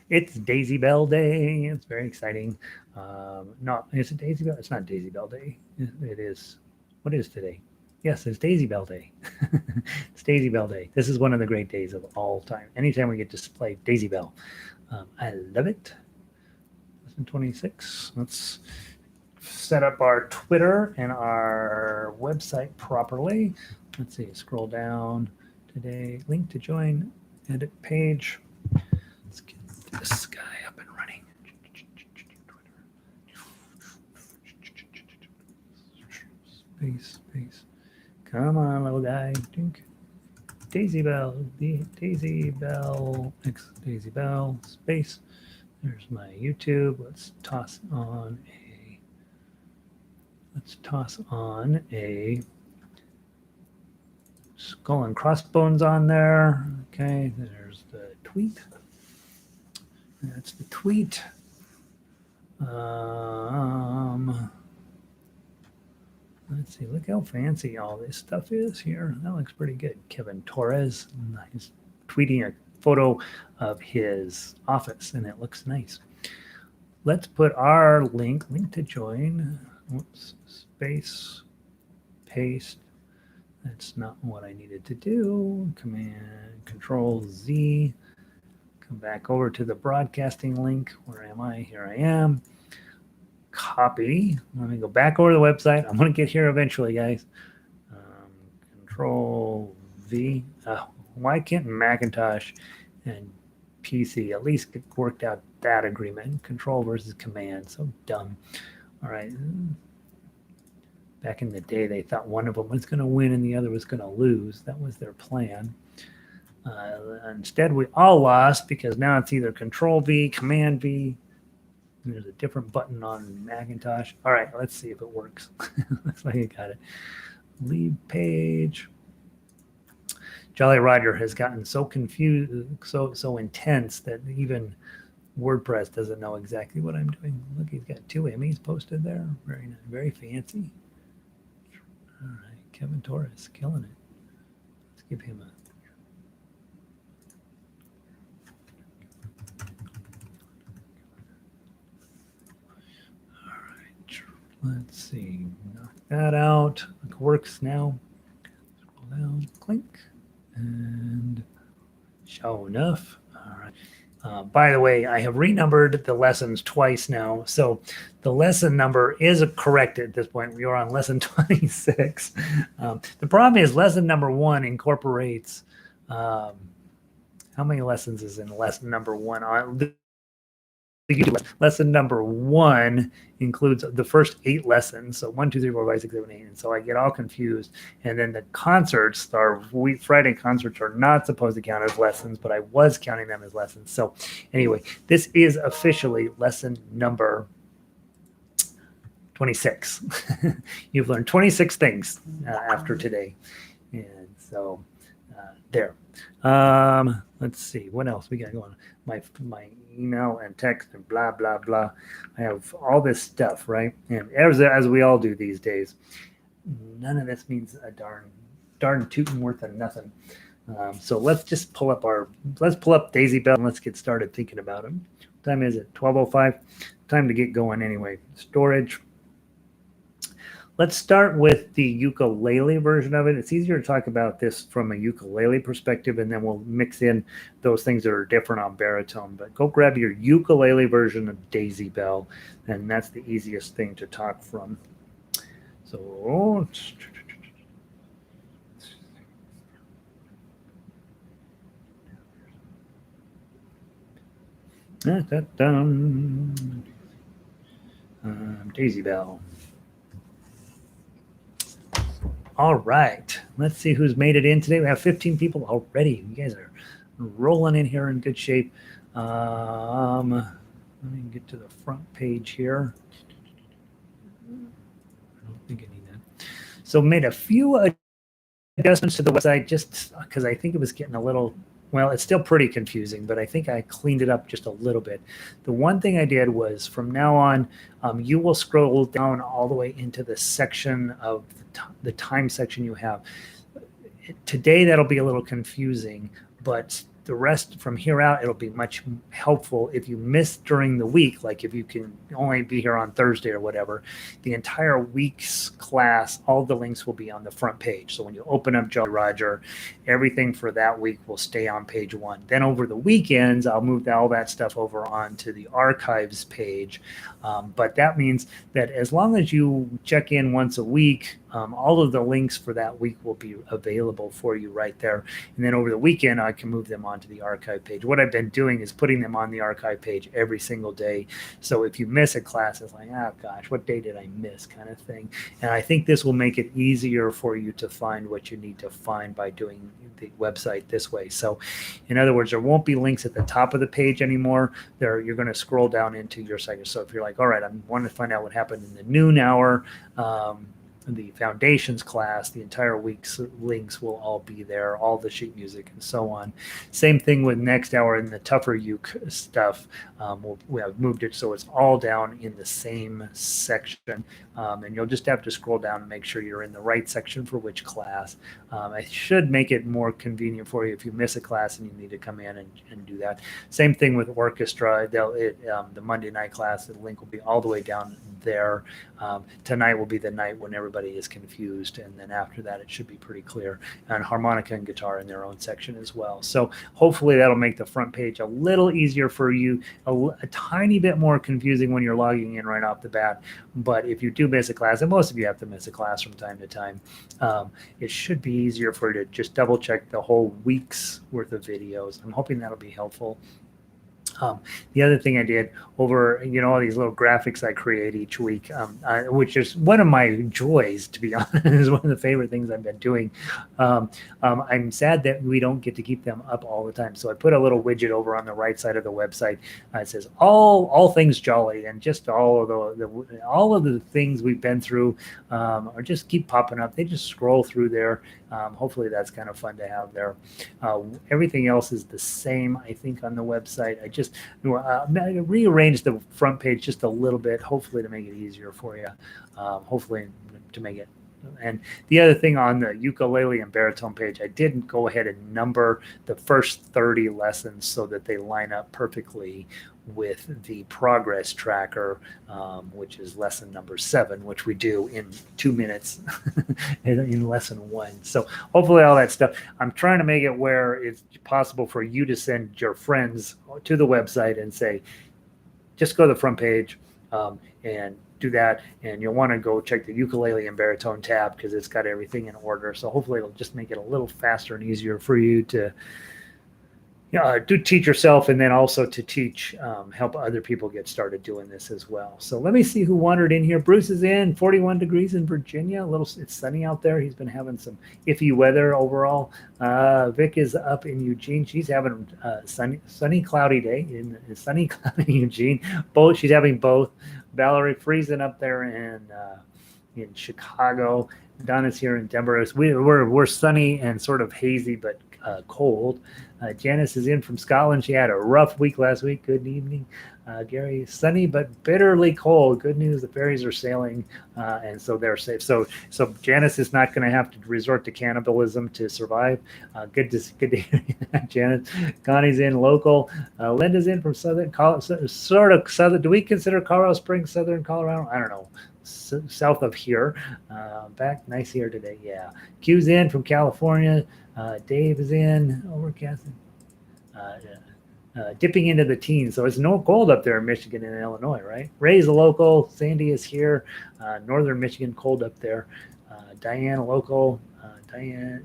It's Daisy Bell Day. It's very exciting. No, is it Daisy Bell? It's not Daisy Bell Day. It is. What is today? Yes, it's Daisy Bell Day. It's Daisy Bell Day. This is one of the great days of all time. Anytime we get to play Daisy Bell, I love it. Lesson 26. Let's set up our Twitter and our website properly. Let's see. Scroll down today. Link to join. Edit page. Let's get this guy up and running. Space. Come on, little guy. Dink. Daisy Bell. Daisy Bell. Daisy Bell. Space. There's my YouTube. Let's toss on a skull and crossbones on there. Okay, there's the tweet. That's the tweet. Let's see, look how fancy all this stuff is here. That looks pretty good. Kevin Torres, he's tweeting a photo of his office, and it looks nice. Let's put our link to join. Whoops, space, paste. That's not what I needed to do. Command, Control Z. Come back over to the broadcasting link. Where am I? Here I am. Copy. Let me go back over to the website. I'm going to get here eventually, guys. Control V. Why can't Macintosh and PC at least get worked out that agreement? Control versus Command. So dumb. All right. Back in the day, they thought one of them was going to win and the other was going to lose. That was their plan. Instead, we all lost because now it's either Control V, Command V. There's a different button on Macintosh. All right, let's see if it works. Looks like I got it. Leave page. Jolly Roger has gotten so confused, so intense that even WordPress doesn't know exactly what I'm doing. Look, he's got 2 Emmys posted there. Very nice, very fancy. All right, Kevin Torres, killing it. Let's give him a. Let's see, knock that out. It works now. Scroll down, clink, and show enough. All right. By the way, I have renumbered the lessons twice now. So the lesson number is correct at this point. We are on lesson 26. The problem is lesson number 1 incorporates, how many lessons is in lesson number 1? Lesson number 1 includes the first 8 lessons. So 1, 2, 3, 4, 5, 6, 7, 8. And so I get all confused. And then the concerts, our Friday concerts, are not supposed to count as lessons, but I was counting them as lessons. So anyway, this is officially lesson number 26. You've learned 26 things after today. And so there. Let's see. What else we got going on? My email and text and blah, blah, blah. I have all this stuff, right? And as we all do these days, none of this means a darn tootin' worth of nothing. So let's just pull up Daisy Bell and let's get started thinking about it. What time is it? 12:05. Time to get going anyway. Storage. Let's start with the ukulele version of it. It's easier to talk about this from a ukulele perspective, and then we'll mix in those things that are different on baritone. But go grab your ukulele version of Daisy Bell, and that's the easiest thing to talk from. So, Daisy Bell. All right, let's see who's made it in today. We have 15 people already. You guys are rolling in here in good shape. Let me get to the front page here. I don't think I need that. So made a few adjustments to the website just because I think it was getting a little, well, it's still pretty confusing, but I think I cleaned it up just a little bit. The one thing I did was from now on, you will scroll down all the way into the section of the time section you have. Today, that'll be a little confusing, but the rest from here out, it'll be much helpful if you miss during the week, like if you can only be here on Thursday or whatever, the entire week's class, all the links will be on the front page. So when you open up Jolly Roger, everything for that week will stay on page one. Then over the weekends, I'll move all that stuff over onto the archives page. But that means that as long as you check in once a week, all of the links for that week will be available for you right there. And then over the weekend, I can move them onto the archive page. What I've been doing is putting them on the archive page every single day. So if you miss a class, it's like, oh gosh, what day did I miss, kind of thing. And I think this will make it easier for you to find what you need to find by doing the website this way. So in other words, there won't be links at the top of the page anymore. You're going to scroll down into your site. So if you're like, all right, I want to find out what happened in the noon hour, the foundations class, the entire week's links will all be there, all the sheet music and so on. Same thing with next hour and the tougher uke stuff. We have moved it so it's all down in the same section. And you'll just have to scroll down and make sure you're in the right section for which class. I should make it more convenient for you if you miss a class and you need to come in and do that. Same thing with orchestra. The Monday night class, the link will be all the way down there. Tonight will be the night when everybody is confused, and then after that it should be pretty clear. And harmonica and guitar in their own section as well. So hopefully that'll make the front page a little easier for you, a tiny bit more confusing when you're logging in right off the bat. But if you do miss a class, and most of you have to miss a class from time to time, it should be easier for you to just double check the whole week's worth of videos. I'm hoping that'll be helpful. The other thing I did over, all these little graphics I create each week, which is one of my joys, to be honest, is one of the favorite things I've been doing. I'm sad that we don't get to keep them up all the time. So I put a little widget over on the right side of the website. It says all things jolly, and just all of the things we've been through or just keep popping up. They just scroll through there. Hopefully that's kind of fun to have there. Everything else is the same, I think, on the website. I just rearranged the front page just a little bit, hopefully to make it easier for you, hopefully to make it. And the other thing on the ukulele and baritone page, I didn't go ahead and number the first 30 lessons so that they line up perfectly with the progress tracker, which is lesson number 7, which we do in 2 minutes in lesson 1. So hopefully all that stuff, I'm trying to make it where it's possible for you to send your friends to the website and say, just go to the front page and do that, and you'll want to go check the ukulele and baritone tab because it's got everything in order. So hopefully it'll just make it a little faster and easier for you to do teach yourself, and then also to teach, help other people get started doing this as well. So let me see who wandered in here. Bruce is in, 41 degrees in Virginia. It's sunny out there. He's been having some iffy weather overall. Vic is up in Eugene. She's having a sunny, cloudy day in sunny, cloudy Eugene. She's having both. Valerie freezing up there in Chicago. Donna's here in Denver. We're sunny and sort of hazy, but cold. Janice is in from Scotland. She had a rough week last week. Good evening. Gary, sunny but bitterly cold. Good news, the ferries are sailing, and so they're safe. So Janice is not going to have to resort to cannibalism to survive. Good to hear that, Janice. Connie's in local. Linda's in from southern, sort of southern. Do we consider Colorado Springs southern Colorado? I don't know. South of here. Back nice here today. Yeah. Q's in from California. Dave is in. Overcasting. Dipping into the teens. So it's no cold up there in Michigan and Illinois, right? Ray's a local. Sandy is here. Northern Michigan, cold up there. Diane, local.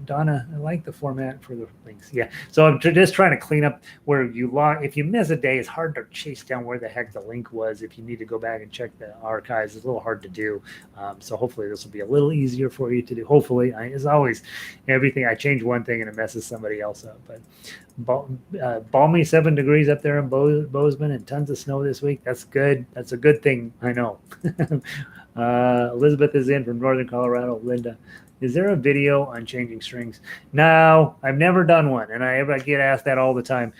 Donna, I like the format for the links. Yeah. So I'm just trying to clean up where you log. If you miss a day, it's hard to chase down where the heck the link was. If you need to go back and check the archives, it's a little hard to do. So hopefully this will be a little easier for you to do. Hopefully, as always, everything I change one thing and it messes somebody else up. But balmy 7 degrees up there in Bozeman and tons of snow this week. That's good. That's a good thing. I know. Elizabeth is in from Northern Colorado. Linda. Is there a video on changing strings? No, I've never done one, and I get asked that all the time.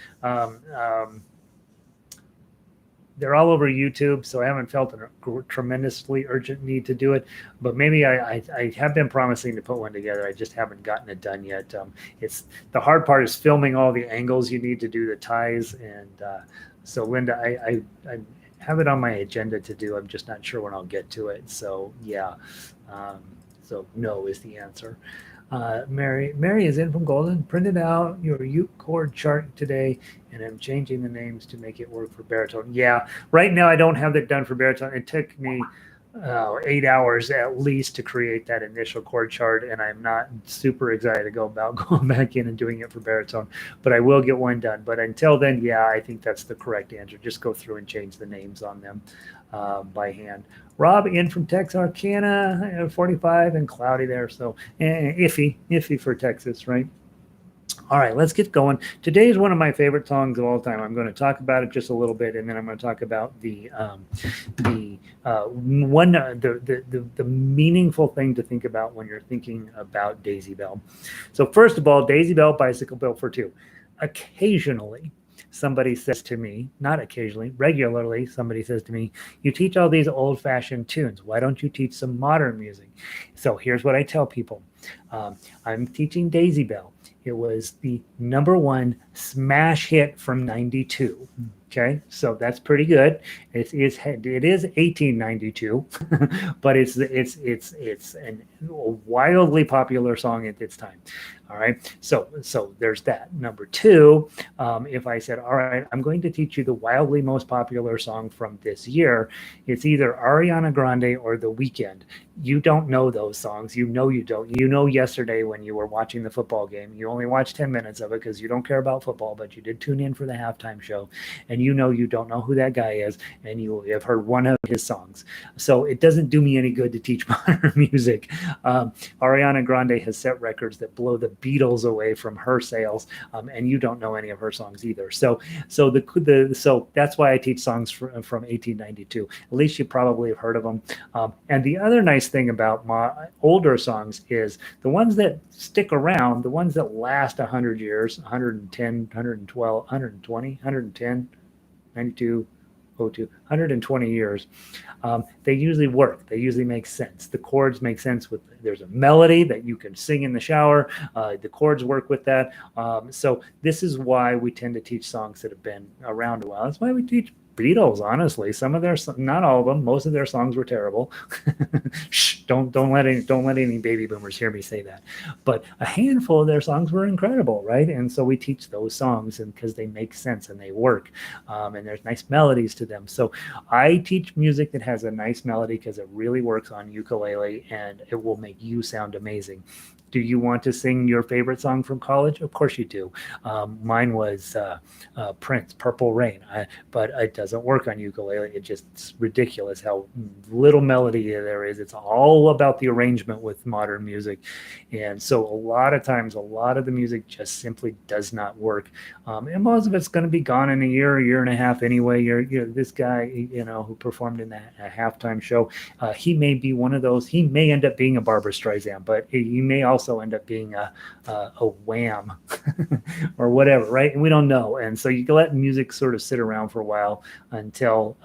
they're all over YouTube, so I haven't felt a tremendously urgent need to do it. But maybe I have been promising to put one together. I just haven't gotten it done yet. It's the hard part is filming all the angles you need to do the ties, and so Linda, I have it on my agenda to do. I'm just not sure when I'll get to it. So yeah, um, so no is the answer. Mary is in from Golden. Printed out your uke chord chart today, and I'm changing the names to make it work for baritone. Yeah, right now I don't have that done for baritone. It took me 8 hours at least to create that initial chord chart, and I'm not super excited to go about going back in and doing it for baritone, but I will get one done. But until then, yeah, I think that's the correct answer. Just go through and change the names on them by hand. Rob in from Texarkana, 45 and cloudy there, so iffy for Texas, right? All right, let's get going. Today is one of my favorite songs of all time. I'm going to talk about it just a little bit, and then I'm going to talk about the meaningful thing to think about when you're thinking about Daisy Bell. So first of all, Daisy Bell, Bicycle Bill for two. Occasionally, somebody says to me, not occasionally, regularly, somebody says to me, you teach all these old-fashioned tunes. Why don't you teach some modern music? So here's what I tell people. I'm teaching Daisy Bell. It was the #1 smash hit from '92. Okay, so that's pretty good. It is 1892, but it's a wildly popular song at its time. All right, so there's that. #2, if I said, all right, I'm going to teach you the wildly most popular song from this year, it's either Ariana Grande or The Weeknd. You don't know those songs. You know you don't. You know yesterday when you were watching the football game, you only watched 10 minutes of it because you don't care about football, but you did tune in for the halftime show, and you don't know who that guy is, and you have heard one of his songs. So it doesn't do me any good to teach modern music. Ariana Grande has set records that blow the Beatles away from her sales, and you don't know any of her songs either. So that's why I teach songs from 1892. At least you probably have heard of them. And the other nice thing about older songs is the ones that stick around, the ones that last 100 years, 110, 112, 120, 110, 92, 02, 120 years, they usually work. They usually make sense. The chords make sense. There's a melody that you can sing in the shower. The chords work with that. So this is why we tend to teach songs that have been around a while. That's why we teach Beatles, honestly. Some of their, not all of them, most of their songs were terrible. Shh, don't let any baby boomers hear me say that. But a handful of their songs were incredible, right? And so we teach those songs, and because they make sense and they work, and there's nice melodies to them. So I teach music that has a nice melody because it really works on ukulele, and it will make you sound amazing. Do you want to sing your favorite song from college? Of course you do. Mine was Prince, Purple Rain, but it doesn't work on ukulele. It's ridiculous how little melody there is. It's all about the arrangement with modern music. And so a lot of times, a lot of the music just simply does not work. And most of it's going to be gone in a year and a half anyway. This guy, who performed in that halftime show, he may be one of those. He may end up being a Barbra Streisand, but he may also end up being a Wham or whatever, right? And we don't know. And so you can let music sort of sit around for a while until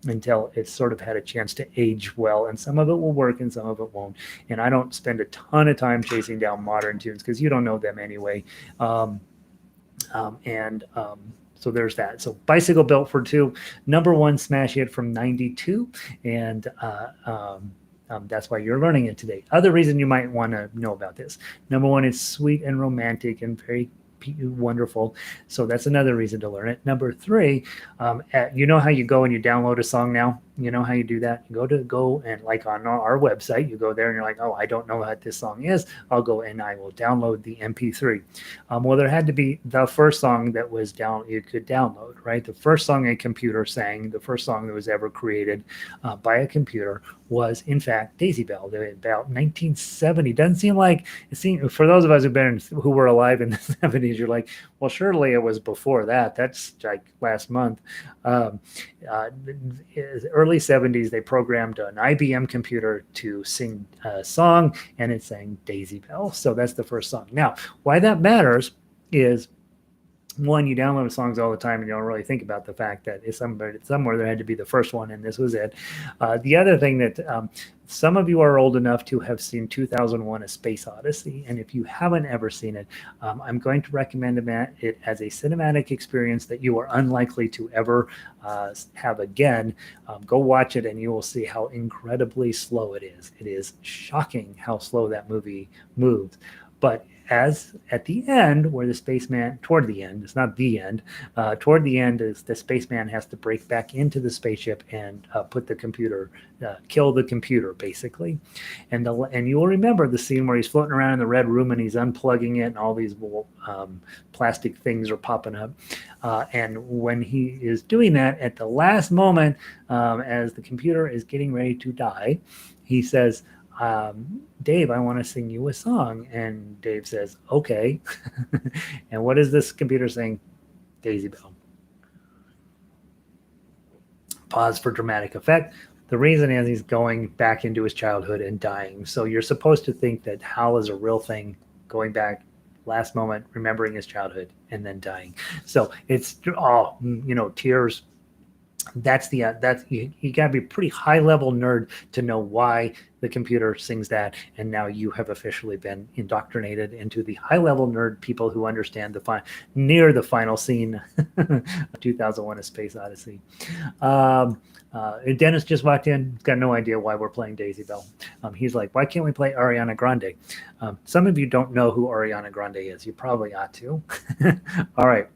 it's sort of had a chance to age well, and some of it will work and some of it won't. And I don't spend a ton of time chasing down modern tunes because you don't know them anyway. So there's that. So Bicycle Built for Two, #1 smash hit from '92, and that's why you're learning it today. Other reason you might want to know about this. #1 is sweet and romantic and very wonderful. So that's another reason to learn it. #3, you know how you go and you download a song now? You know how you do that? You go and like on our website, you go there and you're like, oh, I don't know what this song is. I'll go and I will download the MP3. Well, there had to be the first song that was you could download, right? The first song a computer sang, the first song that was ever created by a computer was, in fact, Daisy Bell. About 1970. Doesn't seem like for those of us who were alive in the 70s, you're like, well, surely it was before that. That's like last month. Early 70s, they programmed an IBM computer to sing a song, and it sang Daisy Bell. So that's the first song. Now, why that matters is one, you download songs all the time and you don't really think about the fact that if somewhere there had to be the first one and this was it. The other thing that some of you are old enough to have seen 2001: A Space Odyssey, and if you haven't ever seen it, I'm going to recommend it as a cinematic experience that you are unlikely to ever have again. Go watch it and you will see how incredibly slow it is. It is shocking how slow that movie moves. But as at the end, where the spaceman, toward the end, it's not the end, toward the end is the spaceman has to break back into the spaceship and put the computer, kill the computer, basically. And you will remember the scene where he's floating around in the red room and he's unplugging it and all these plastic things are popping up. And when he is doing that, at the last moment, as the computer is getting ready to die, he says, Dave, I want to sing you a song. And Dave says, okay. And what is this computer saying? Daisy Bell. Pause for dramatic effect. The reason is he's going back into his childhood and dying. So you're supposed to think that Hal is a real thing, going back last moment, remembering his childhood, and then dying. So it's all, tears. That's you gotta be a pretty high level nerd to know why the computer sings that, and now you have officially been indoctrinated into the high level nerd people who understand near the final scene of 2001: A Space Odyssey. Dennis just walked in. He's got no idea why we're playing Daisy Bell. He's like, why can't we play Ariana Grande? Some of you don't know who Ariana Grande is. You probably ought to. All right.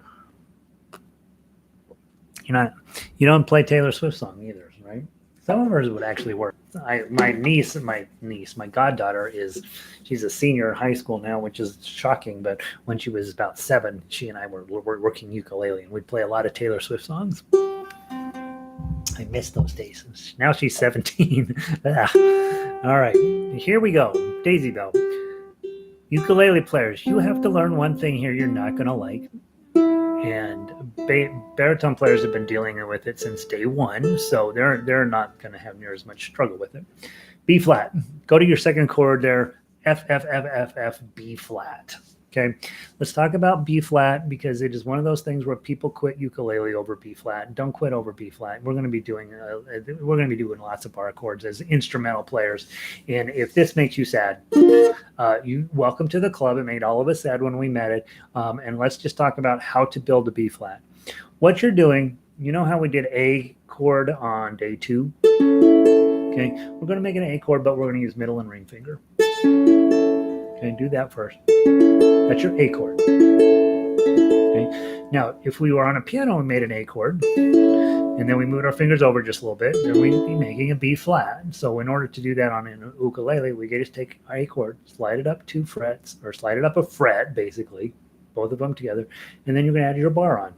You don't play Taylor Swift song either, right? Some of hers would actually work. My goddaughter she's a senior in high school now, which is shocking. But when she was about 7, she and I were working ukulele, and we'd play a lot of Taylor Swift songs. I miss those days. Now she's 17. All right, here we go. Daisy Bell. Ukulele players, you have to learn one thing here you're not going to like. And baritone players have been dealing with it since day one, so they're not going to have near as much struggle with it. B flat. Go to your second chord there. F, F, F, F, F, B flat. Okay, let's talk about B flat because it is one of those things where people quit ukulele over B flat. Don't quit over B flat. We're going to be doing lots of bar chords as instrumental players, and if this makes you sad, you welcome to the club. It made all of us sad when we met it, and let's just talk about how to build a B flat. What you're doing, you know how we did A chord on day 2. Okay, we're going to make an A chord, but we're going to use middle and ring finger. Okay, do that first. That's your A chord. Okay. Now, if we were on a piano and made an A chord, and then we moved our fingers over just a little bit, then we'd be making a B flat. So in order to do that on an ukulele, we just take our A chord, slide it up 2 frets, or slide it up a fret, basically, both of them together, and then you're going to add your bar on.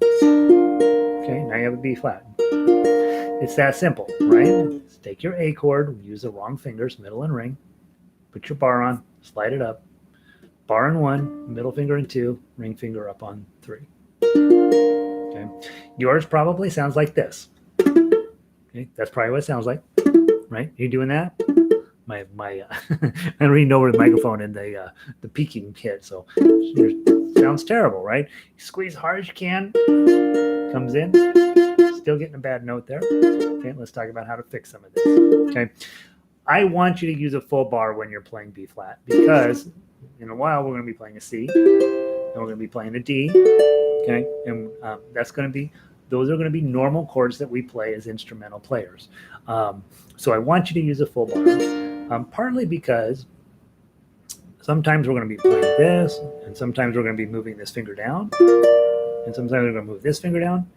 Okay, now you have a B flat. It's that simple, right? Just take your A chord, use the wrong fingers, middle and ring, put your bar on, slide it up, bar in 1, middle finger in 2, ring finger up on 3. Okay, yours probably sounds like this. Okay, that's probably what it sounds like, right? You doing that? My I'm reading over the microphone and the peaking hit, so it sounds terrible, right? You squeeze hard as you can, comes in, still getting a bad note there. Okay, let's talk about how to fix some of this. Okay, I want you to use a full bar when you're playing B flat because in a while we're going to be playing a C, and we're going to be playing a D. Okay, and those are going to be normal chords that we play as instrumental players. So I want you to use a full bar, partly because sometimes we're going to be playing this, and sometimes we're going to be moving this finger down, and sometimes we're going to move this finger down,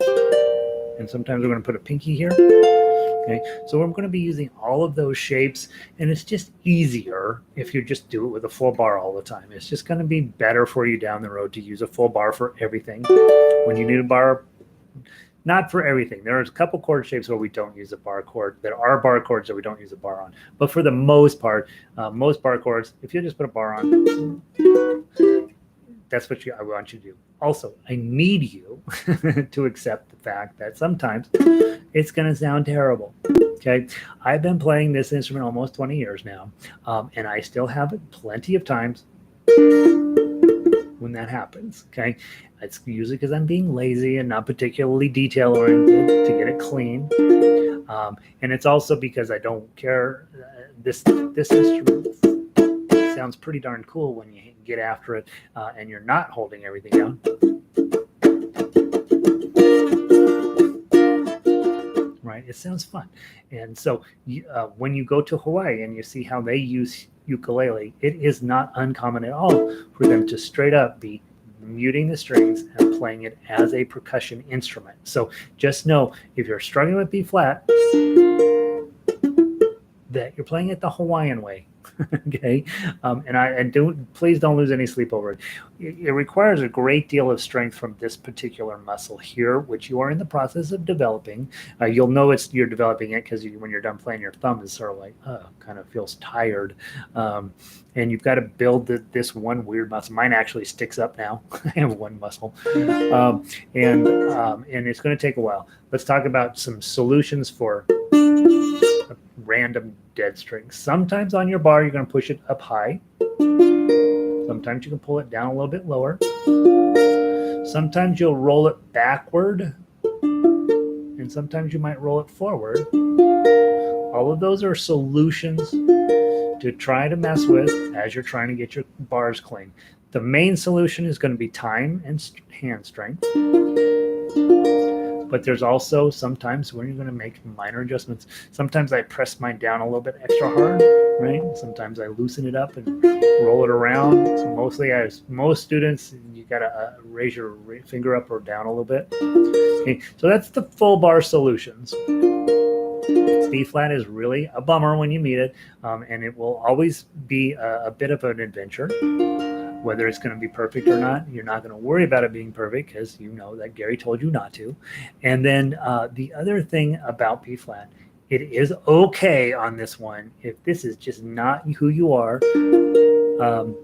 and sometimes we're going to put a pinky here. Okay, so we're going to be using all of those shapes, and it's just easier if you just do it with a full bar all the time. It's just going to be better for you down the road to use a full bar for everything. When you need a bar, not for everything. There's a couple chord shapes where we don't use a bar chord. There are bar chords that we don't use a bar on. But for the most part, most bar chords, if you just put a bar on, that's what I want you to do. Also, I need you to accept the fact that sometimes it's going to sound terrible. Okay, I've been playing this instrument almost 20 years now, and I still have plenty of times when when that happens. Okay, it's usually because I'm being lazy and not particularly detail oriented to get it clean, and it's also because I don't care. This instrument sounds pretty darn cool when you get after it and you're not holding everything down. Right, it sounds fun. And so when you go to Hawaii and you see how they use ukulele, it is not uncommon at all for them to straight up be muting the strings and playing it as a percussion instrument. So just know, if you're struggling with B flat, that you're playing it the Hawaiian way. Okay, and please don't lose any sleep over it. It requires a great deal of strength from this particular muscle here, which you are in the process of developing. You'll know you're developing it because when you're done playing, your thumb is sort of like kind of feels tired, and you've got to build this one weird muscle. Mine actually sticks up now. I have one muscle, and it's going to take a while. Let's talk about some solutions for random dead strings. Sometimes on your bar, you're going to push it up high. Sometimes you can pull it down a little bit lower. Sometimes you'll roll it backward, and sometimes you might roll it forward. All of those are solutions to try to mess with as you're trying to get your bars clean. The main solution is going to be time and hand strength. But there's also sometimes when you're going to make minor adjustments. Sometimes I press mine down a little bit extra hard, right? Sometimes I loosen it up and roll it around. So mostly, as most students, you got to raise your finger up or down a little bit. Okay, so that's the full bar solutions. B flat is really a bummer when you meet it, and it will always be a bit of an adventure. Whether it's going to be perfect or not, you're not going to worry about it being perfect because you know that Gary told you not to. And then the other thing about B flat, it is okay on this one, if this is just not who you are, to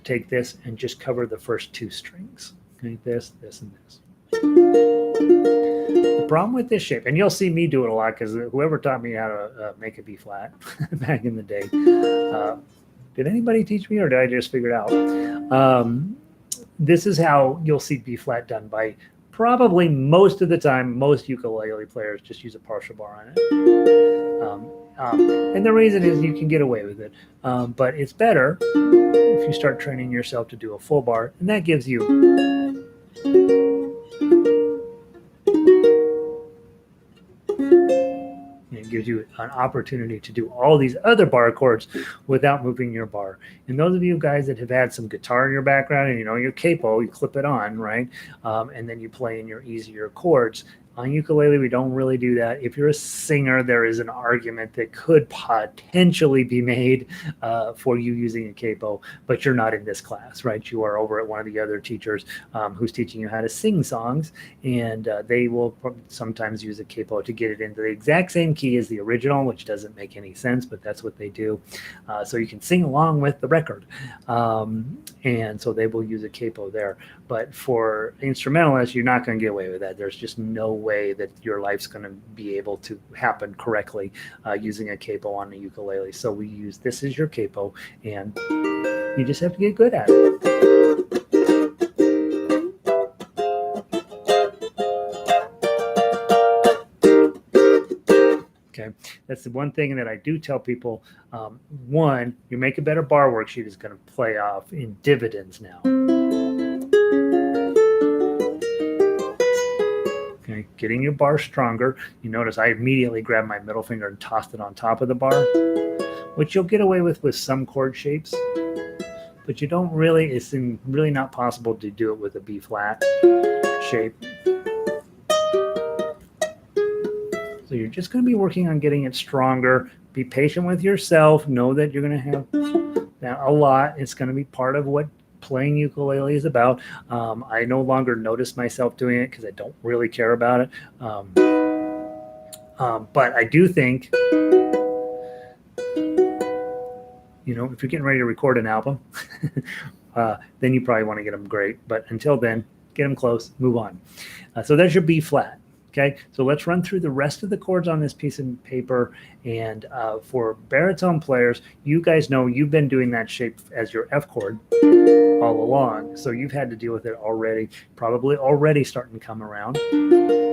take this and just cover the first two strings. Okay, this, and this. The problem with this shape, and you'll see me do it a lot because whoever taught me how to make a B flat back in the day, did anybody teach me or did I just figure it out? This is how you'll see B flat done by probably most of the time. Most ukulele players just use a partial bar on it. And the reason is you can get away with it. But it's better if you start training yourself to do a full bar, and that gives you it gives you an opportunity to do all these other bar chords without moving your bar. And those of you guys that have had some guitar in your background and you know your capo, you clip it on, right? And then you play in your easier chords. On ukulele, we don't really do that. If you're a singer, there is an argument that could potentially be made for you using a capo, but you're not in this class, right? You are over at one of the other teachers who's teaching you how to sing songs, and they will sometimes use a capo to get it into the exact same key as the original, which doesn't make any sense, but that's what they do. So you can sing along with the record, and so they will use a capo there. But for instrumentalists, you're not going to get away with that. There's just no way that your life's going to be able to happen correctly using a capo on a ukulele. So we use this as your capo, and you just have to get good at it. Okay, that's the one thing that I do tell people. One, you make a better bar worksheet is going to play off in dividends now. Okay, getting your bar stronger. You notice I immediately grabbed my middle finger and tossed it on top of the bar, which you'll get away with some chord shapes, but you don't really, it's really not possible to do it with a B flat shape. So you're just going to be working on getting it stronger. Be patient with yourself. Know that you're going to have that a lot. It's going to be part of what playing ukulele is about. I no longer notice myself doing it because I don't really care about it. But I do think, you know, if you're getting ready to record an album, then you probably want to get them great. But until then, get them close, move on. So there's your B flat. Okay, so let's run through the rest of the chords on this piece of paper. And for baritone players, you guys know you've been doing that shape as your F chord all along. So you've had to deal with it already, probably already starting to come around.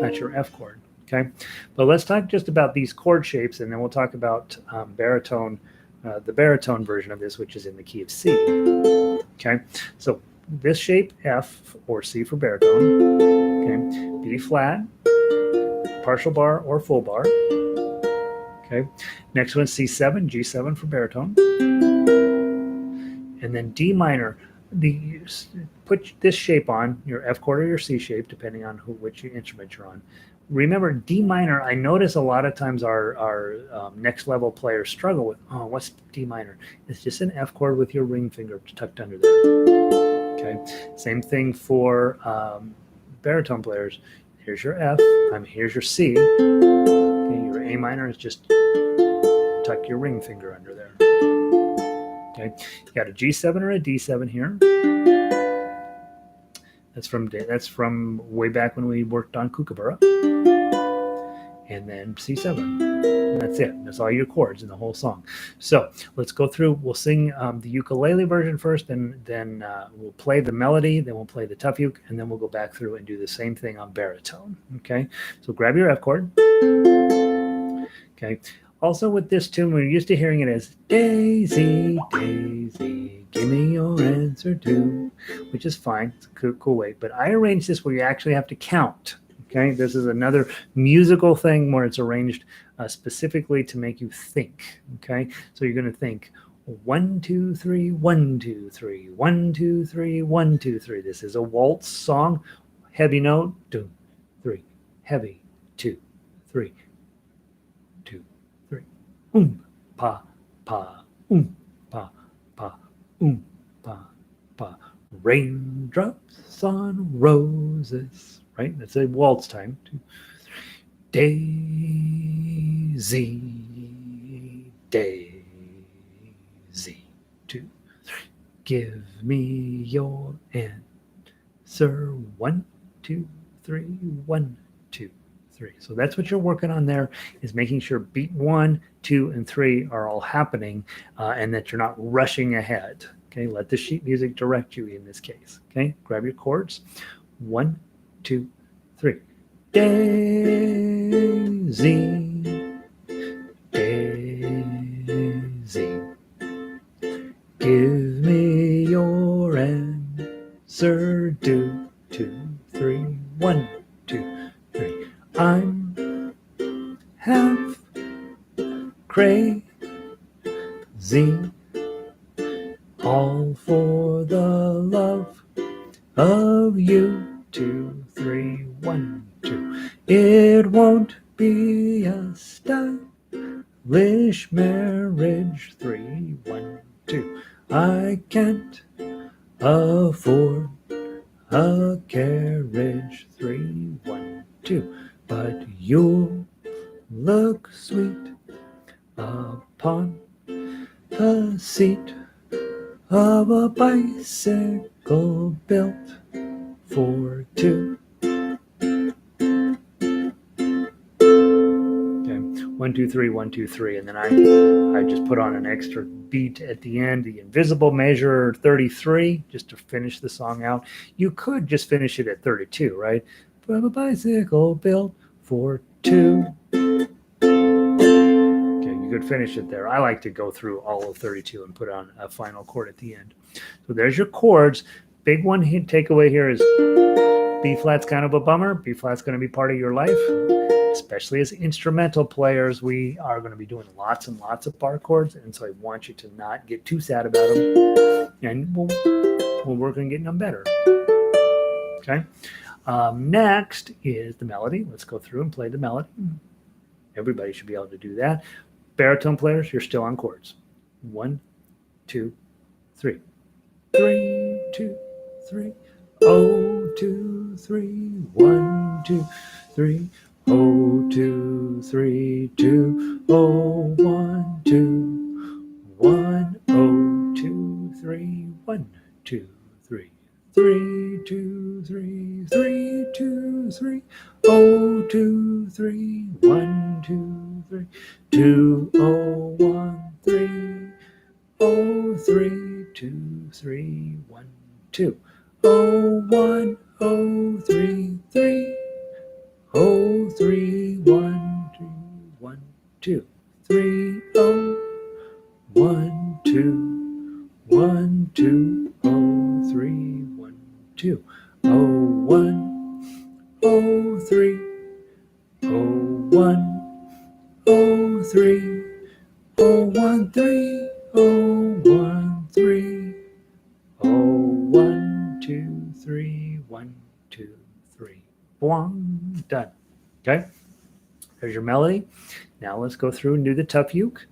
That's your F chord. Okay, but let's talk just about these chord shapes, and then we'll talk about baritone, the baritone version of this, which is in the key of C. Okay, so this shape, F or C for baritone. Okay, B flat, partial bar or full bar. Okay, next one C7, G7 for baritone, and then D minor. Put this shape on your F chord or your C shape, depending on which instrument you're on. Remember, D minor, I notice a lot of times our next level players struggle with, oh, what's D minor? It's just an F chord with your ring finger tucked under there. Okay, same thing for baritone players. Here's your F, here's your C. Okay, your A minor is just tuck your ring finger under there. Okay, you got a G7 or a D7 here. That's from way back when we worked on Kookaburra. And then C7. And that's it. That's all your chords in the whole song. So let's go through. We'll sing the ukulele version first, and then we'll play the melody, then we'll play the tough uke, and then we'll go back through and do the same thing on baritone. Okay, so grab your F chord. Okay, also with this tune, we're used to hearing it as Daisy, Daisy, give me your answer too, which is fine. It's a cool way. But I arranged this where you actually have to count. Okay, this is another musical thing where it's arranged specifically to make you think. Okay, so you're going to think 1, 2, 3, 1, 2, 3, 1, 2, 3, 1, 2, 3. This is a waltz song. Heavy note, 2, 3, heavy, 2, 3, 2, 3. Pa, pa, pa, pa, pa, pa. Raindrops on roses. Right? That's a waltz time. 2, 3. Daisy, Daisy. 2, 3. Give me your answer. 1, 2, 3. 1, 2, 3. So that's what you're working on there, is making sure beat 1, 2, and 3 are all happening, and that you're not rushing ahead. Okay, let the sheet music direct you in this case. Okay, grab your chords. 1, 2, 3. Daisy, Daisy, give me your answer. 2, 3. 1, 2, 3. I'm half crazy, all for the love of you. 2, 3. 1, 2. It won't be a stylish marriage. 3, 1, 2. I can't afford a carriage. 3, 1, 2. But you'll look sweet upon the seat of a bicycle built for 2. Okay, 1, 2, 3, 1, 2, 3, and then I just put on an extra beat at the end, the invisible measure 33, just to finish the song out. You could just finish it at 32, right? From a bicycle built for 2. Okay, you could finish it there. I like to go through all of 32 and put on a final chord at the end. So there's your chords. Big one takeaway here is B flat's kind of a bummer. B flat's going to be part of your life, especially as instrumental players. We are going to be doing lots and lots of bar chords, and so I want you to not get too sad about them, and we'll work on getting them better. Okay. Next is the melody. Let's go through and play the melody. Everybody should be able to do that. Baritone players, you're still on chords. 1, 2, 3. 3, 2, 3. Oh, 2, 3. 1, 2, 3. Oh, 2, 3, 2. Oh, 1, 2. 1. Oh, 2, 3. 1, 2, 3. 3 2 3 3 2 3 0 2 3 1 2 3 2 0 1 3 0 3 2 3 1 2 0 1 0 3 3 0 3 1 2 1 2 3 0 1 2 1 2 0 3 1 2 0 1 0 3 0 1 0 3 0 1 3 0 1 3 0 1 2 3 1 2 3 Boing. Done. Okay, there's your melody. Now let's go through and do the tough uke.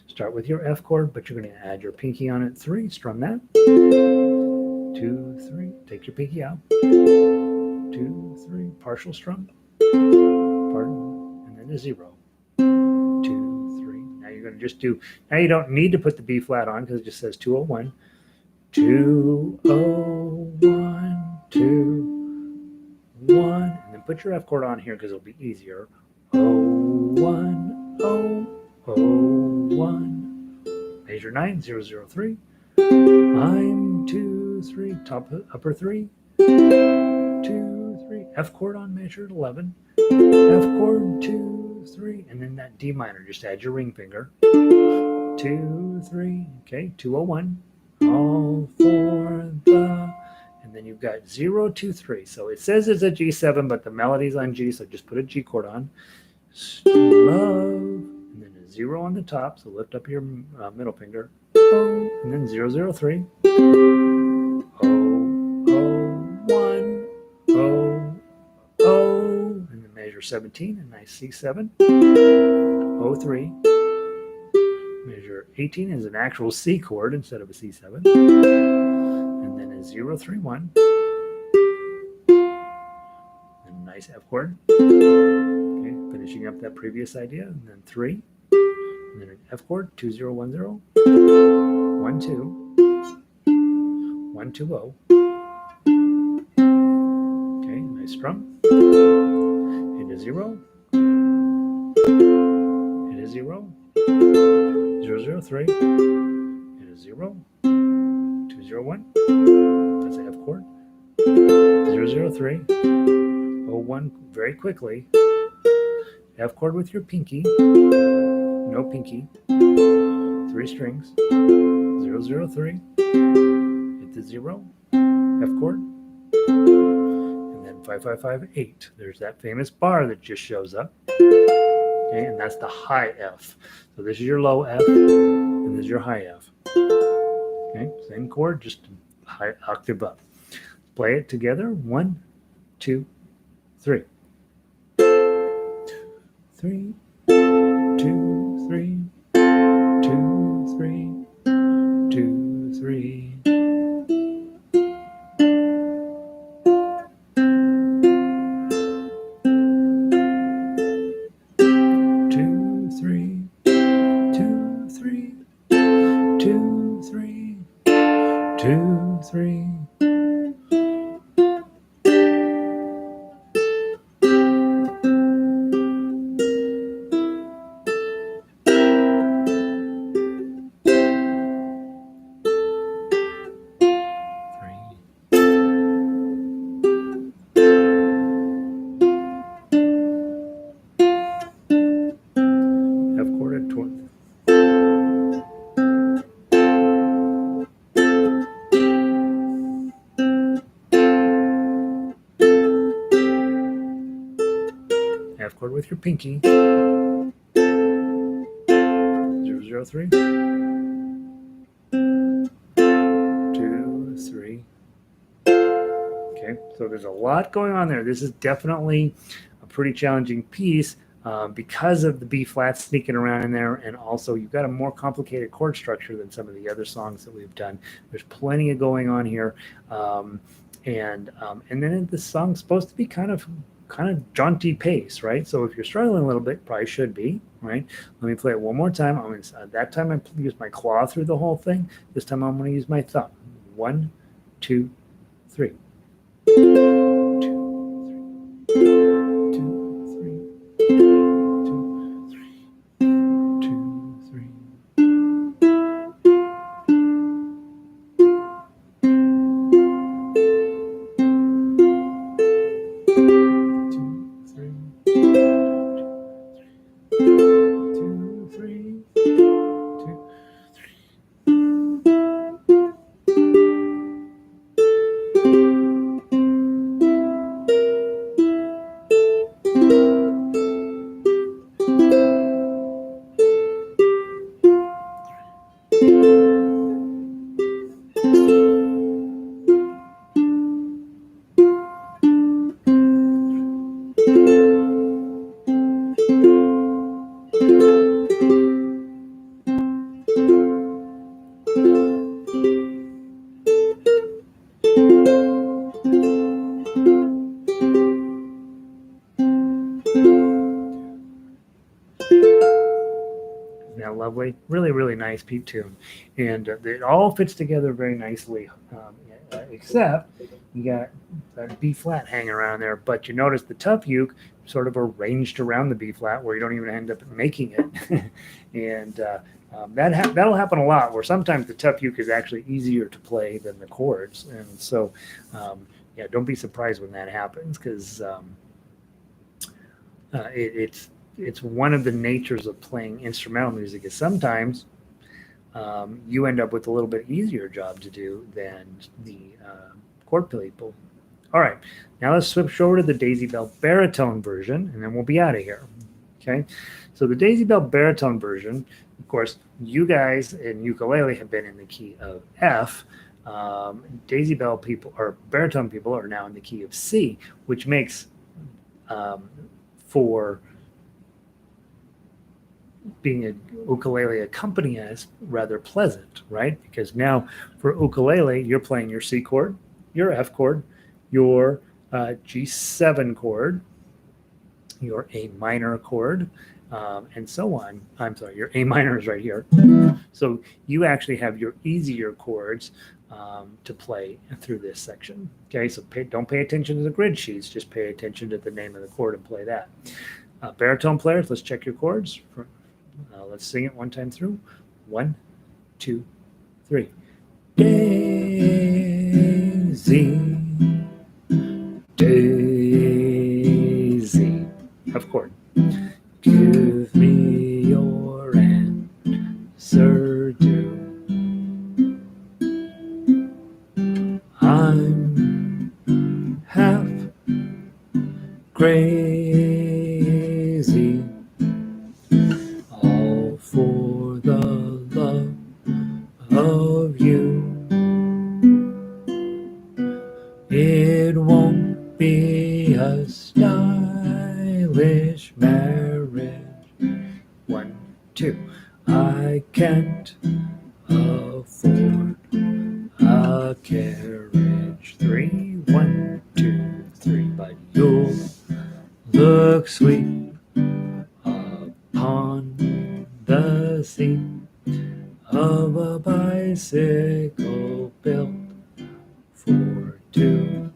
Start with your F chord, but you're going to add your pinky on it. 3, strum that. 2 3, take your pinky out. 2 3, partial strum. Pardon, and then a 0. 2 3. Now you're going to just do. Now you don't need to put the B flat on because it just says 201. 201 2 1, and then put your F chord on here because it'll be easier. 01 0 01. Measure 9 0 0 3. I'm 2 3. Top upper 3. 2 3. F chord on measure 11. F chord 2 3, and then that D minor. Just add your ring finger. 2 3. Okay, 201. All for the, and then you've got 0 2 3. So it says it's a G7, but the melody's on G, so just put a G chord on. Love, and then a 0 on the top. So lift up your middle finger. And then 0 0 3. 0 0 1 0 0, and then measure 17, a nice C7. 0 3. Measure 18 is an actual C chord instead of a C7. And then a 0 3 1. And a nice F chord. Okay, finishing up that previous idea. And then 3. And then an F chord, 2 0 1 0. 1 2. 1 2 0. Okay, nice strum. Hit a 0. Hit a 0. 0 0 3. Hit a 0. 2 0 1. That's an F chord. 0 0 3. 0 1 very quickly. F chord with your pinky. No pinky. 3 strings. 0 0 3. Hit the 0. F chord. And then 5 5 5 8. There's that famous bar that just shows up. Okay, and that's the high F. So this is your low F, and this is your high F. Okay, same chord, just high octave up. Play it together. 1 2 3. 3 2 3 2 3 2 3. F chord with your pinky. 0 0 3. 2 3. Okay, so there's a lot going on there. This is definitely a pretty challenging piece because of the B flat sneaking around in there, and also you've got a more complicated chord structure than some of the other songs that we've done. There's plenty of going on here, and then the song's supposed to be kind of jaunty pace, right? So if you're struggling a little bit, probably should be, right? Let me play it one more time. That time I used my claw through the whole thing. This time I'm going to use my thumb. 1 2 three. 2, 3. 2, 3. 2, 3. 2, 3. 2, 3. 2, 2. Isn't that lovely? Really, really nice peep tune. And it all fits together very nicely, except you got that B flat hanging around there. But you notice the tough uke sort of arranged around the B flat where you don't even end up making it. And that'll happen a lot where sometimes the tough uke is actually easier to play than the chords. And so, yeah, don't be surprised when that happens because it's one of the natures of playing instrumental music is sometimes you end up with a little bit easier job to do than the chord people. All right, now let's switch over to the Daisy Bell baritone version, and then we'll be out of here. Okay, so the Daisy Bell baritone version, of course, you guys in ukulele have been in the key of F. Daisy Bell people or baritone people are now in the key of C, which makes for being a ukulele accompanist rather pleasant, right? Because now for ukulele, you're playing your C chord, your F chord, your G7 chord, your A minor chord, and so on. I'm sorry, your A minor is right here. So you actually have your easier chords to play through this section. Okay, so don't pay attention to the grid sheets, just pay attention to the name of the chord and play that. Baritone players, let's check your chords. Let's sing it one time through. 1, 2, 3. Daisy, Daisy. F chord. Give me your answer due. I'm half crazy, all for the love of you. It won't be a stylish marriage. 1, 2. I can't afford a carriage. 3, 1, 2, 3. But you'll look sweet upon the seat of a bicycle built for two.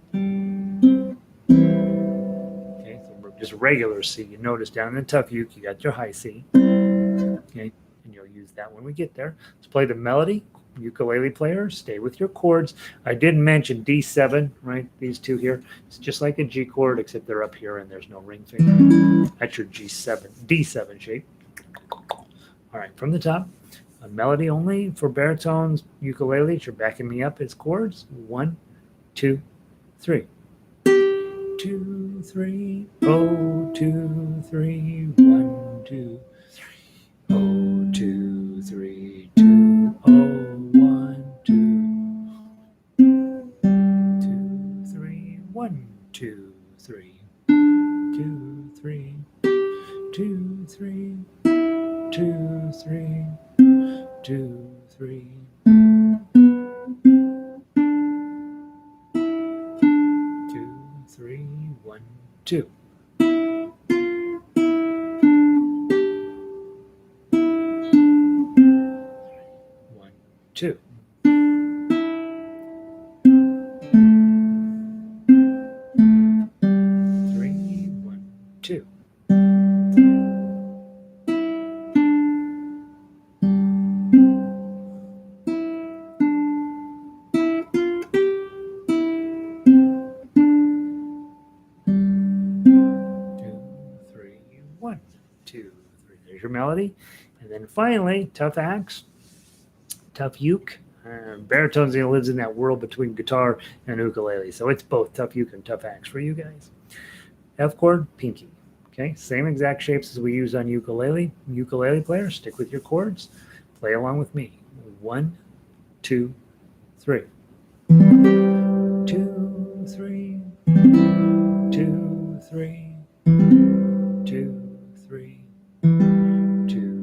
Okay, so just regular C. You notice down in the tough uke, you got your high C. Okay, and you'll use that when we get there. Let's play the melody. Ukulele player, stay with your chords. I did mention D7, right? These two here. It's just like a G chord, except they're up here and there's no ring finger. That's your G7, D7 shape. All right, from the top, a melody only for baritones, ukuleles. You're backing me up as chords. 1, 2, 3. 2, 3, oh, 2, 3, 1, 2, 3, oh, 2, 3, 2, oh, 1, 2, 2, 3, 1, 2, 3, 2, 3, 2, 3, 2, 3, 2, 3. 3, 1, 2. 1, 2. 2, 3. There's your melody. And then finally, tough axe, tough uke. Baritone's lives in that world between guitar and ukulele. So it's both tough uke and tough axe for you guys. F chord, pinky. Okay, same exact shapes as we use on ukulele. Ukulele player, stick with your chords. Play along with me. 1, 2, 3. 2, 3. 2, 3. 2, 3. 2, 3. 2,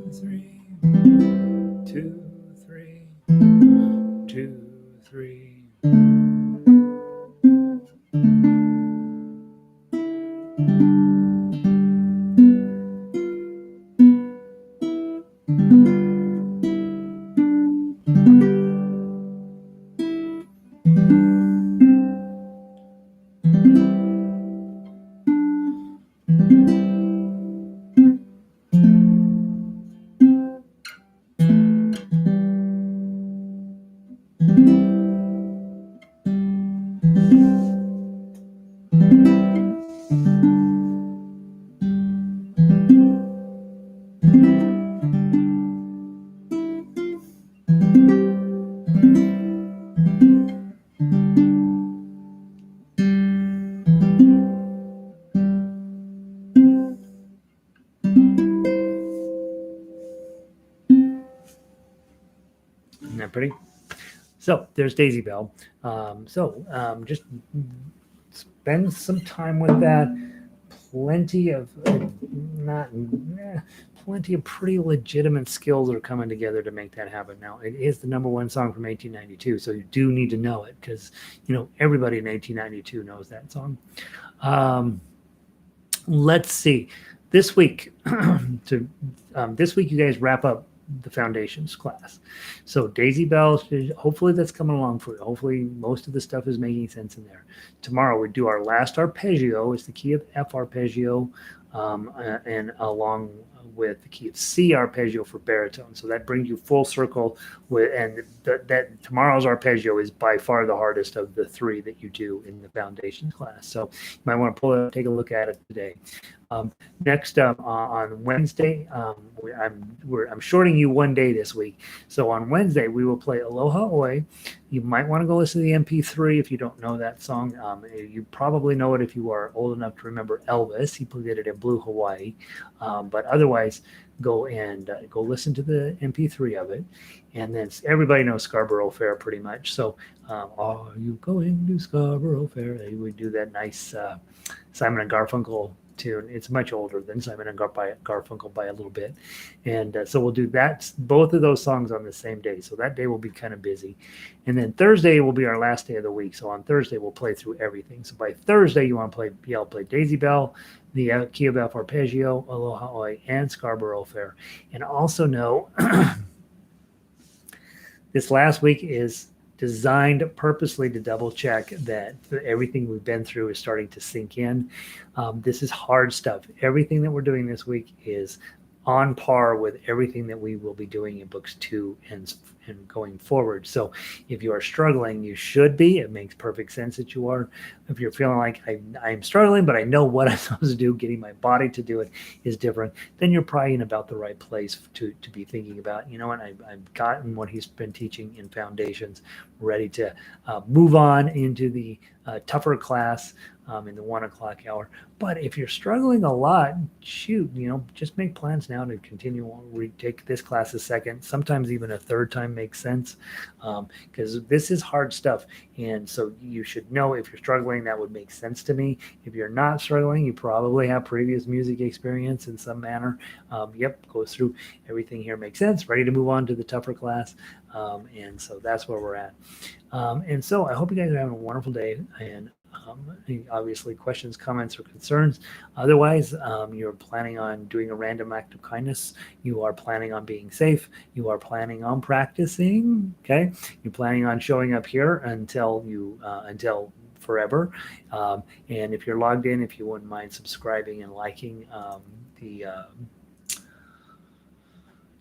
3. 2, 3. 2, 3. Isn't that pretty? So there's Daisy Bell. Just spend some time with that. Plenty of plenty of pretty legitimate skills are coming together to make that happen. Now, it is the number one song from 1892, so you do need to know it because everybody in 1892 knows that song. Let's see. This week, this week you guys wrap up the foundations class. So Daisy Bell, hopefully that's coming along for you. Hopefully most of the stuff is making sense in there. Tomorrow we do our last arpeggio. It's the key of F arpeggio, and along with the key of C arpeggio for baritone. So that brings you full circle and that tomorrow's arpeggio is by far the hardest of the 3 that you do in the foundations class. So you might want to pull it up, take a look at it today. Next up on Wednesday, I'm shorting you one day this week. So on Wednesday, we will play Aloha Oi. You might want to go listen to the MP3 if you don't know that song. You probably know it if you are old enough to remember Elvis. He played it in Blue Hawaii. But otherwise, go listen to the MP3 of it. And then everybody knows Scarborough Fair pretty much. So are you going to Scarborough Fair? They would do that nice Simon and Garfunkel tune. It's much older than Simon and Garfunkel by a little bit. And so we'll do that, both of those songs on the same day. So that day will be kind of busy. And then Thursday will be our last day of the week. So on Thursday, we'll play through everything. So by Thursday, you want to play Daisy Bell, the key of F arpeggio, Aloha Oi, and Scarborough Fair. And also know this last week is designed purposely to double check that everything we've been through is starting to sink in. This is hard stuff. Everything that we're doing this week is on par with everything that we will be doing in books 2 and going forward. So if you are struggling, you should be. It makes perfect sense that you are. If you're feeling like I'm struggling, but I know what I'm supposed to do, getting my body to do it is different, then you're probably in about the right place to be thinking about, what, I've gotten what he's been teaching in foundations, ready to move on into the tougher class in the 1 o'clock hour. But if you're struggling a lot, shoot, just make plans now to continue on. We take this class a second, sometimes even a third time makes sense, because this is hard stuff. And so you should know if you're struggling, that would make sense to me. If you're not struggling, you probably have previous music experience in some manner. Goes through everything here makes sense, ready to move on to the tougher class. And so that's where we're at. And so I hope you guys are having a wonderful day. And obviously questions, comments, or concerns. Otherwise, you're planning on doing a random act of kindness. You are planning on being safe. You are planning on practicing. Okay. You're planning on showing up here until forever. And if you're logged in, if you wouldn't mind subscribing and liking the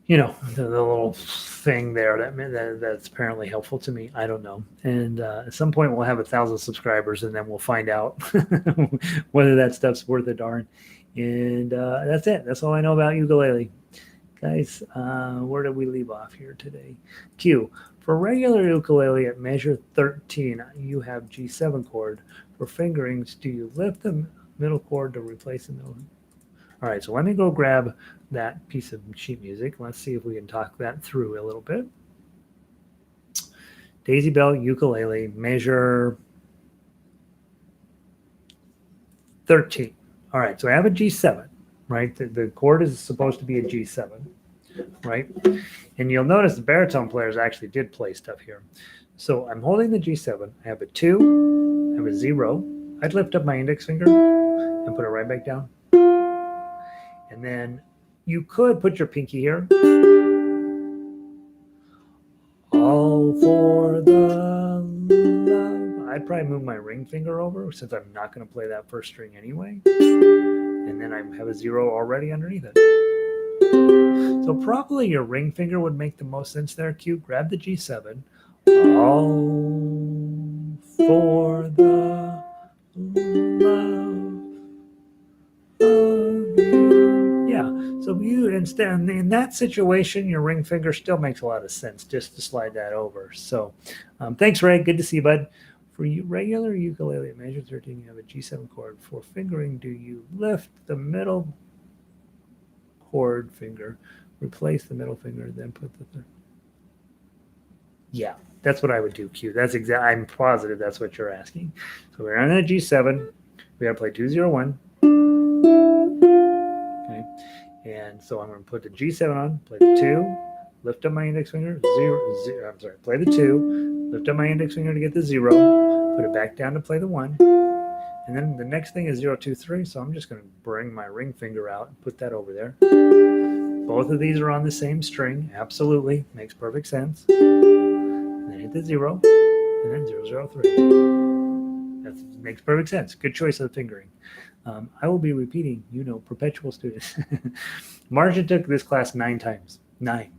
the little thing there that's apparently helpful to me. I don't know. And at some point we'll have 1,000 subscribers, and then we'll find out whether that stuff's worth a darn. And that's it. That's all I know about ukulele. Guys, where did we leave off here today? Q. For regular ukulele at measure 13, you have G7 chord. For fingerings, do you lift the middle chord to replace the middle? All right, so let me go grab that piece of sheet music. Let's see if we can talk that through a little bit. Daisy Bell ukulele, measure 13. All right, so I have a G7, right? The chord is supposed to be a G7, right? And you'll notice the baritone players actually did play stuff here. So I'm holding the G7. I have a 2, I have a 0. I'd lift up my index finger and put it right back down. And then you could put your pinky here. All for the love. I'd probably move my ring finger over since I'm not going to play that first string anyway. And then I have a 0 already underneath it. So probably your ring finger would make the most sense there, Q. Grab the G7. All for the love. Yeah, so you instead in that situation, your ring finger still makes a lot of sense just to slide that over. So thanks, Ray. Good to see you, bud. For you, regular ukulele at measure 13, you have a G7 chord. For fingering, do you lift the middle chord finger, replace the middle finger, then put the third? Yeah, that's what I would do, Q. That's exactly. I'm positive that's what you're asking. So we're on a G7. We got to play 2-0-1. Okay, and so I'm going to put the G7 on, play the 2, lift up my index finger, 0. I'm sorry, play the 2, lift up my index finger to get the 0, put it back down to play the 1, and then the next thing is 0, 2, 3. So I'm just going to bring my ring finger out and put that over there. Both of these are on the same string. Absolutely, makes perfect sense. And then hit the 0, and then 0, 0, 3. That makes perfect sense. Good choice of fingering. I will be repeating, perpetual student. Marcia took this class 9 times. 9.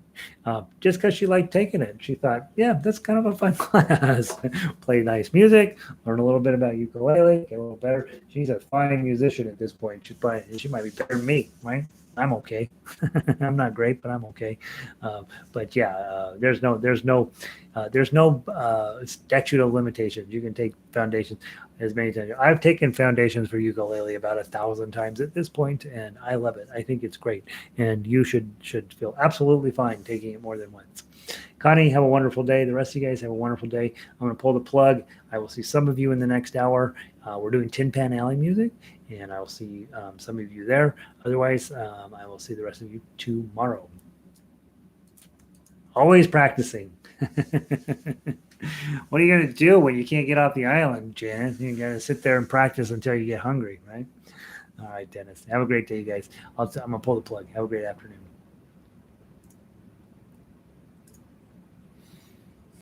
Just because she liked taking it. She thought, yeah, that's kind of a fun class. Play nice music, learn a little bit about ukulele, get a little better. She's a fine musician at this point. She might be better than me, right? I'm okay. I'm not great, but I'm okay. But yeah, there's no statute of limitations. You can take foundations as many times. I've taken foundations for ukulele about 1,000 times at this point, and I love it. I think it's great, and you should feel absolutely fine taking it more than once. Connie, have a wonderful day. The rest of you guys have a wonderful day. I'm going to pull the plug. I will see some of you in the next hour. We're doing Tin Pan Alley music, and I will see some of you there. Otherwise, I will see the rest of you tomorrow. Always practicing. What are you going to do when you can't get off the island, Janet? You got to sit there and practice until you get hungry, right? All right, Dennis. Have a great day, you guys. I'm going to pull the plug. Have a great afternoon.